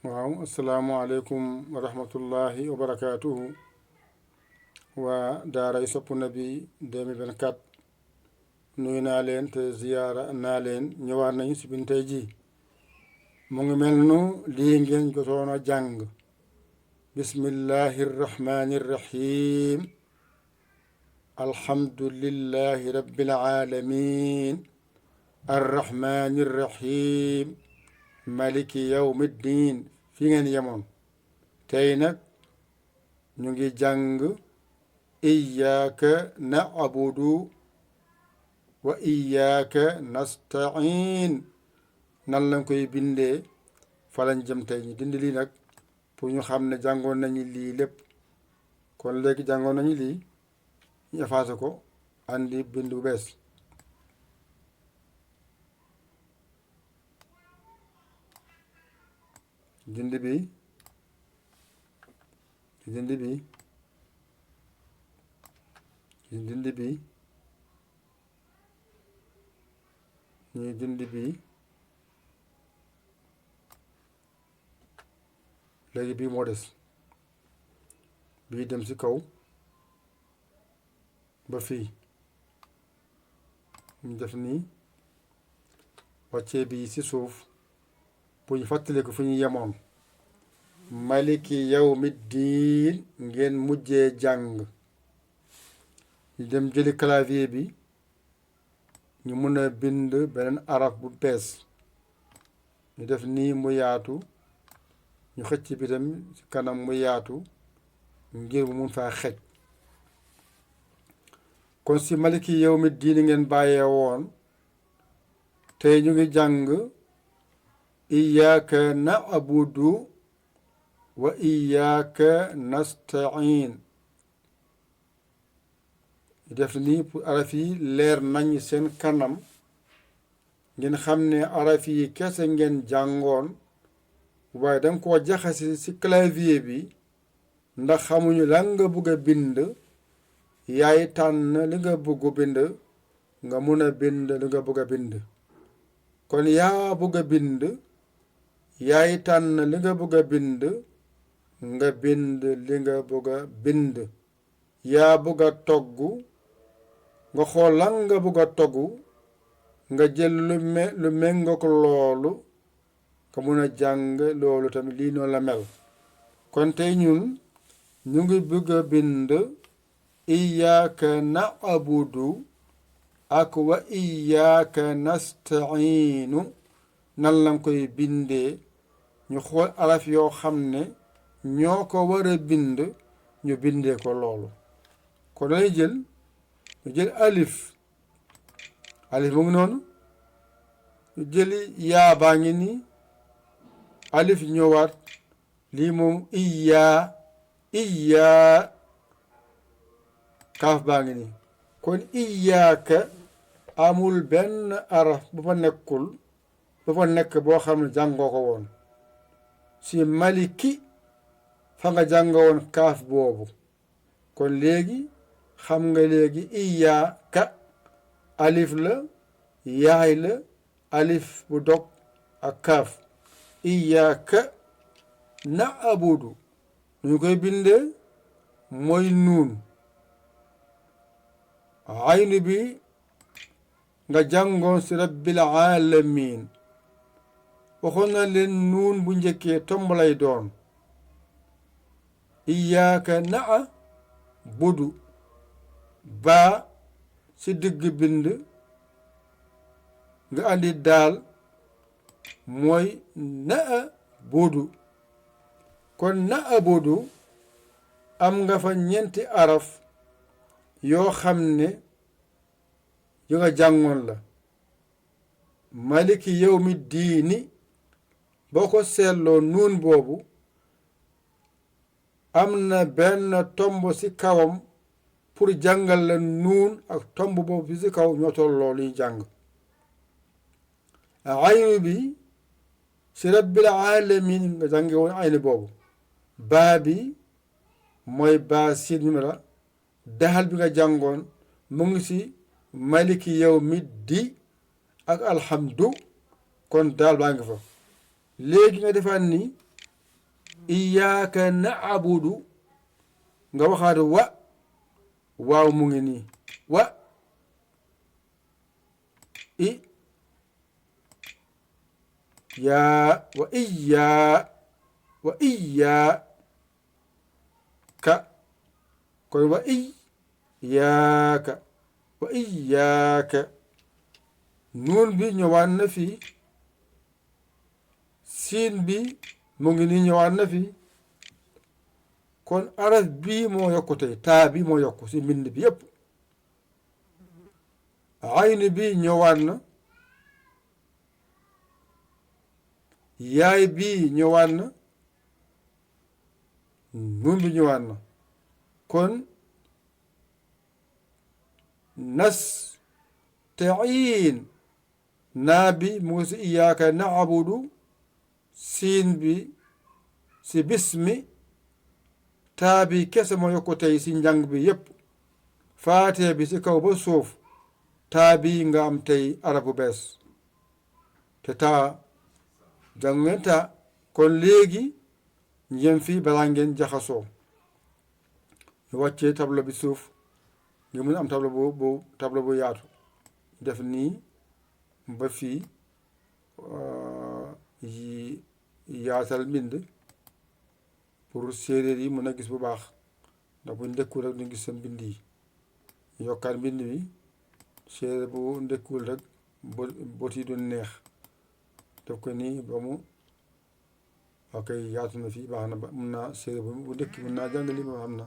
waaw asalaamualeykum wa rahmatullahi wa barakaatuhu waa daaray Sopp Nabi 2024 nuyu naa leen te ziyaara naa leen ñëwaat nañu si bin tey ji mu ngi mel nu lii ngeen jotoon a jàng bismillahi rrahmani rrahim alhamdulillahi rabbil alamin arrahmani rrahim maliki yawmi ddin fi ngeen yemoon tey nag ñu ngi jàng iyyaka na'budu wa iyyaka nasta'in nan lañ koy bindee fa lañ jëm tey ñu dindi lii nag pour ñu xam ne jàngoon nañu lii lépp kon léegi jàngoon nañu lii ñu effacé ko andi bind bu bees dindi bi dindi bi dindi bi ñuy dindi bi léegi bii moo des bii dem ci kaw ba fii ñu def nii wàccee bii ci suuf pour ñu fàttali ko fu ñu yemoon maliki yawmi diin ngeen mujjee jàng ñu dem jëli clavier bi ñu mën a bind beneen araf bu bees ñu def nii mu yaatu ñu xëcc bi tam ci kanam mu yaatu ngir mu mun faa xej kon si maliki yawmi diin ngeen bàyyee woon tey ñu ngi jàng iyyaka na'budu wa iyyaka nasta'in def nii pour araf yi leer nañ seen kanam ngeen xam ne araf yi kese ngeen jàngoon waaye danga koo jaxase ci clavier bi ndax xamuñu lan nga bëgg a bind yaay tànn li nga bëgg a bind nga mun a bind li nga bëgg a bind kon yaa bëgg a bind yaay tànn li nga bëgg a bind nga bind li nga bëgg a bind yaa bëgg a togg nga xool lan nga bëgg a togg nga jël lu méngook loolu nga mun a jàng loolu tamit lii noonu la mel kon tey ñun ñu ngi bëgg a bind iyyaka na'budu ak wa iyyaka nasta'inu nan lañ koy bindee ñu xool araf yoo xam ne ñoo ko war a bind ñu bindee ko loolu kon dañuy jël alif mu ngi noonu ñu jëli yaa baa ngi nii alif ñëwaat lii moom iyyaa kaaf baa ngi nii kon iyyaaka amul benn araf bu fa nekk boo xam ne jàngoo ko woon si maliki fa nga jàngoo woon kaaf boobu kon léegi xam nga léegi iyyaka alif la yaay la alif bu dog ak kaaf iyyaka na'budu ñu koy bindee mooy nuun aynu bi nga jàngoon si rabbil alamin waxoon na leen nuun bu njëkkee tomb lay doon iyyaka na'budu baa ci digg bind nga andi daal mooy na'budu kon na'budu am nga fa ñeenti araf yoo xam ne yu nga jàngoon la maliki yawmi diini boo ko seetloo nuun boobu am na benn tomb ci kawam pour jàngal la nuun ak tomb boobu bi ci kaw ñoo tolloo luy jàng aynu bi ci rabbil alamin nga jànge woon aynu boobu baa bi mooy baa siin mi la daal bi nga jàngoon mu ngi ci maliki yawmi di ak alhamdu kon daal baa ngi fa léegi nga defaat ni iyyaka na'budu nga waxaat waaw mu ngi nii i yaa wa iyyaaka kon wa iyyaaka nuun bi ñëwaat na fi siin bi mu ngi nii ñëwaat na fi kon araf bii moo yokku tey taa bi moo yokku si mbind bi yépp ayni bi ñëwaat na yaay bi ñëwaat na nuun bi ñëwaat na kon nasta'iin naa bi mu ngi si iyyaka na'budu siin bi si bismi taa bi kese moo yokku tey si njàng bi yépp faatee bi si kaw ba suuf taa bi nga am tey arab bu bees te taa jàng ngeen taa kon léegi ngeen fii balaa ngeen jaxasoo ñu wàccee tableau bi suuf nga mën am tableau bu yaatu def nii ba fii yi yaatal mbind pour séeréer yi mën a gis bu baax ndax bu ndëkkul rek duñ gis seen mbind yi yokkaat mbind bi séeréer bu ndëkkul rek bot yi du neex def ko nii ba mu ok yaatu na fii baax na ba mun naa séeréer bu ndëkk mun naa jàng li ma xam na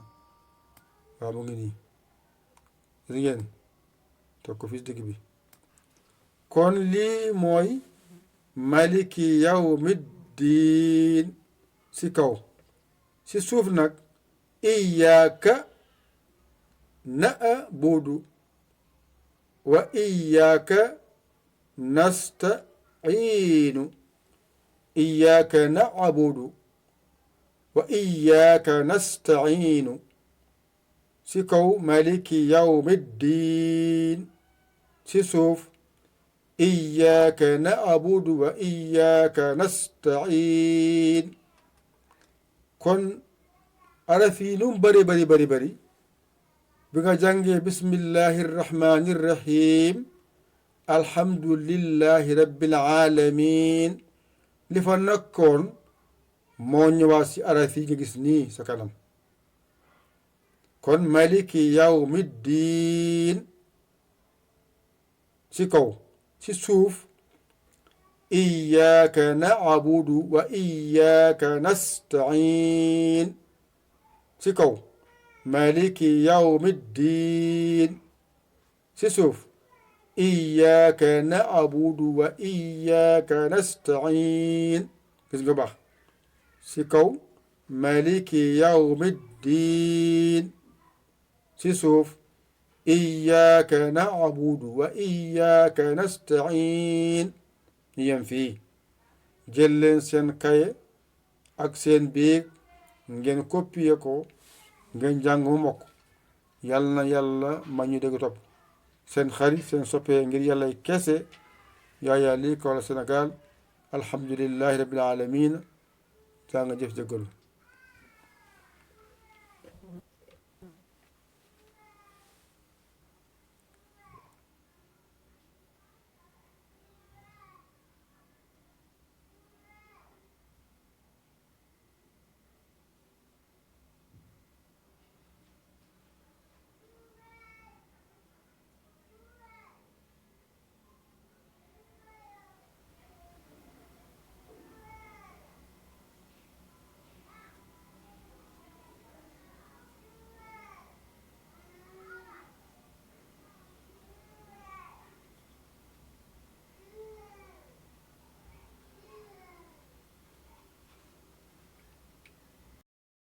waaw mu ngi nii gis ngeen teg ko fii digg bi kon lii mooy maliki yawmiddiin si kaw si suuf nag iyyaka na'budu wa iyyaka nasta'iinu iyyaka na'budu wa iyyaka nasta'iinu si kaw maliki yawmiddiin si suuf iyyaka na'budu wa iyyaka nasta'iin kon araf yi nu mu bari bi nga jàngee bismillahi rrahmani rrahim alhamdulillahi rabbil alamin li fa nekkoon moo ñëwaat si araf yi nga gis nii sa kanam kon maliki yawmiddiin si kaw si suuf iyyaka na'budu wa iyyaka nasta'iin si kaw maliki yawmiddiin si suuf iyyaka na'budu wa iyyaka nasta'iin gis nga baax si kaw maliki yawmiddiin si suuf iyyaka na'budu wa iyyaka nasta'iin ñu yem fii jël leen seen kaye ak seen biig ngeen copier ko ngeen jàng mu mokk yàlla na yàlla ma ñu dégg topp seen xarit seen soppee ngir yàlla kese Yaya Ly Kaolack Sénégal alhamdulillahi rabbil alamin saa nga jëf jëggalu